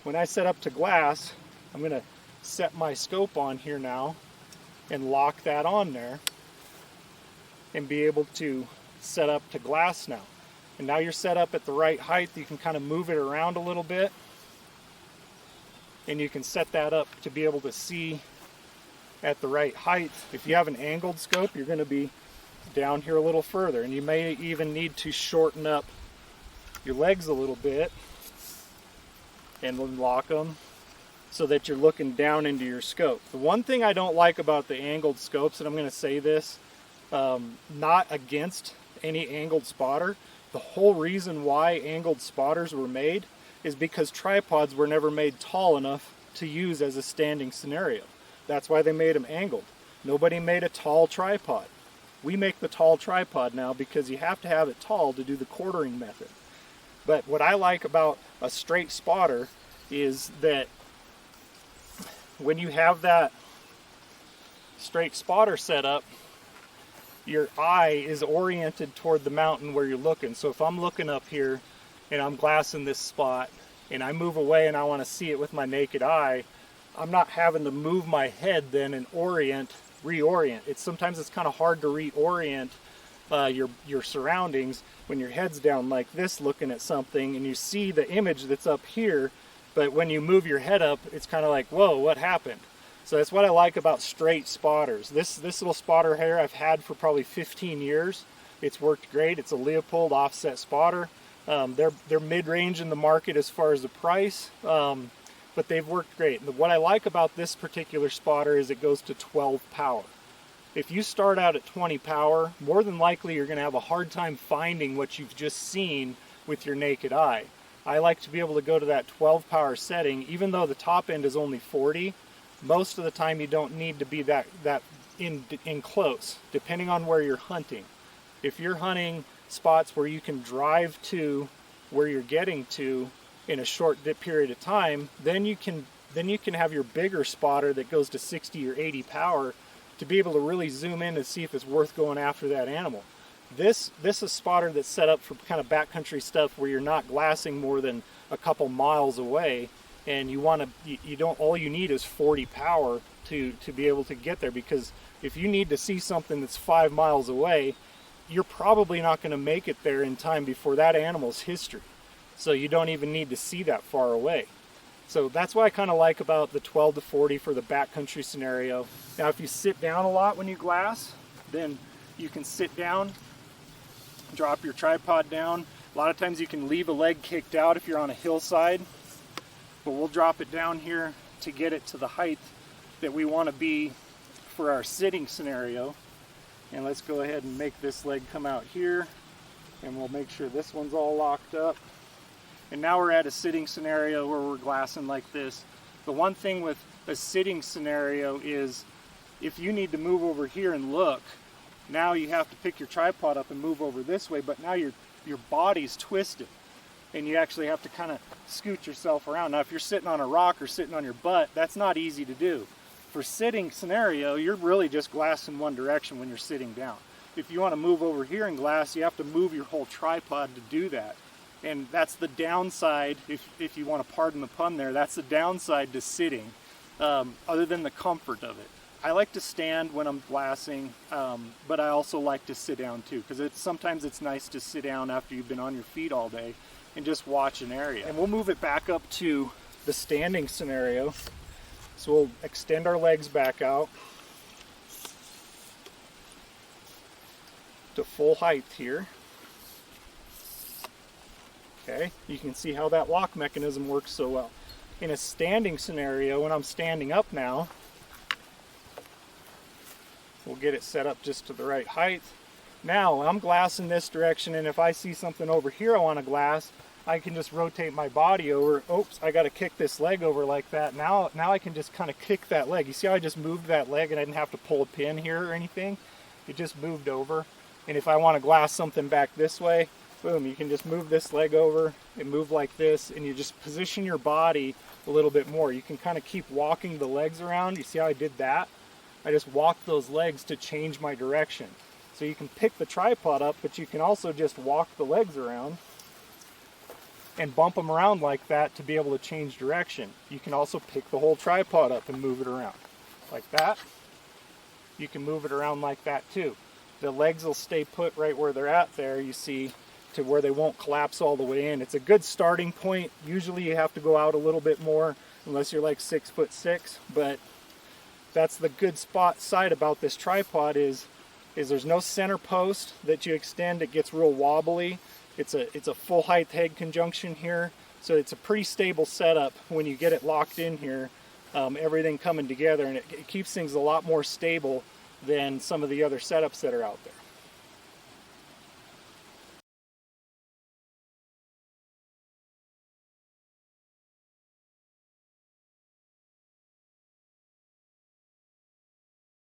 when I set up to glass, I'm going to set my scope on here now and lock that on there and be able to set up to glass now. And now you're set up at the right height. You can kind of move it around a little bit, and you can set that up to be able to see at the right height. If you have an angled scope, you're going to be down here a little further, and you may even need to shorten up your legs a little bit and then lock them so that you're looking down into your scope. The one thing I don't like about the angled scopes, and I'm going to say this, not against any angled spotter, the whole reason why angled spotters were made is because tripods were never made tall enough to use as a standing scenario. That's why they made them angled. Nobody made a tall tripod. We make the tall tripod now because you have to have it tall to do the quartering method. But what I like about a straight spotter is that when you have that straight spotter set up, your eye is oriented toward the mountain where you're looking. So if I'm looking up here and I'm glassing this spot and I move away and I want to see it with my naked eye, I'm not having to move my head then and reorient. Sometimes it's kind of hard to reorient your surroundings when your head's down like this looking at something and you see the image that's up here, but when you move your head up, it's kind of like, whoa, what happened? So that's what I like about straight spotters. This little spotter here I've had for probably 15 years. It's worked great. It's a Leopold offset spotter. They're mid-range in the market as far as the price, but they've worked great. And what I like about this particular spotter is it goes to 12 power. If you start out at 20 power, more than likely you're going to have a hard time finding what you've just seen with your naked eye. I like to be able to go to that 12 power setting, even though the top end is only 40. Most of the time you don't need to be that in close, depending on where you're hunting. If you're hunting spots where you can drive to where you're getting to in a short period of time, then you can have your bigger spotter that goes to 60 or 80 power to be able to really zoom in and see if it's worth going after that animal. This is a spotter that's set up for kind of backcountry stuff where you're not glassing more than a couple miles away, and all you need is 40 power to be able to get there, because if you need to see something that's 5 miles away, you're probably not going to make it there in time before that animal's history. So you don't even need to see that far away. So that's what I kind of like about the 12 to 40 for the backcountry scenario. Now if you sit down a lot when you glass, then you can sit down, drop your tripod down. A lot of times you can leave a leg kicked out if you're on a hillside, but we'll drop it down here to get it to the height that we want to be for our sitting scenario. And let's go ahead and make this leg come out here, and we'll make sure this one's all locked up. And now we're at a sitting scenario where we're glassing like this. The one thing with a sitting scenario is if you need to move over here and look, now you have to pick your tripod up and move over this way, but now your body's twisted and you actually have to kind of scoot yourself around. Now if you're sitting on a rock or sitting on your butt, that's not easy to do. For sitting scenario, you're really just glassing one direction when you're sitting down. If you want to move over here and glass, you have to move your whole tripod to do that. And that's the downside, if you want to pardon the pun there, that's the downside to sitting, other than the comfort of it. I like to stand when I'm glassing, but I also like to sit down too, because sometimes it's nice to sit down after you've been on your feet all day and just watch an area. And we'll move it back up to the standing scenario. So we'll extend our legs back out to full height here. Okay, you can see how that lock mechanism works so well. In a standing scenario, when I'm standing up now, we'll get it set up just to the right height. Now I'm glassing this direction, and if I see something over here I want to glass, I can just rotate my body over. Oops, I got to kick this leg over like that. Now I can just kind of kick that leg. You see how I just moved that leg and I didn't have to pull a pin here or anything? It just moved over. And if I want to glass something back this way, boom, you can just move this leg over and move like this, and you just position your body a little bit more. You can kind of keep walking the legs around. You see how I did that? I just walked those legs to change my direction. So you can pick the tripod up, but you can also just walk the legs around and bump them around like that to be able to change direction. You can also pick the whole tripod up and move it around like that. You can move it around like that too. The legs will stay put right where they're at there, you see, to where they won't collapse all the way in. It's a good starting point. Usually you have to go out a little bit more unless you're like 6'6", but that's the good side about this tripod is there's no center post that you extend. It gets real wobbly. It's a full height head conjunction here, so it's a pretty stable setup when you get it locked in here. Everything coming together, and it keeps things a lot more stable than some of the other setups that are out there.